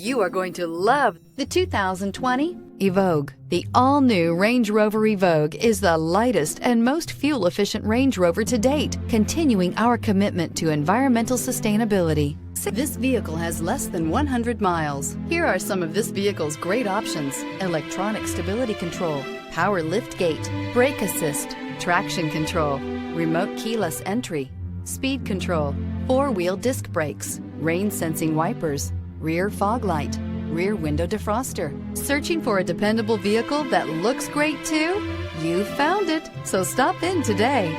You are going to love the 2020 Evoque. The all-new Range Rover Evoque is the lightest and most fuel-efficient Range Rover to date, continuing our commitment to environmental sustainability. This vehicle has less than 100 miles. Here are some of this vehicle's great options: electronic stability control, power liftgate, brake assist, traction control, remote keyless entry, speed control, four-wheel disc brakes, rain-sensing wipers, rear fog light, rear window defroster. Searching for a dependable vehicle that looks great too? You found it, so stop in today.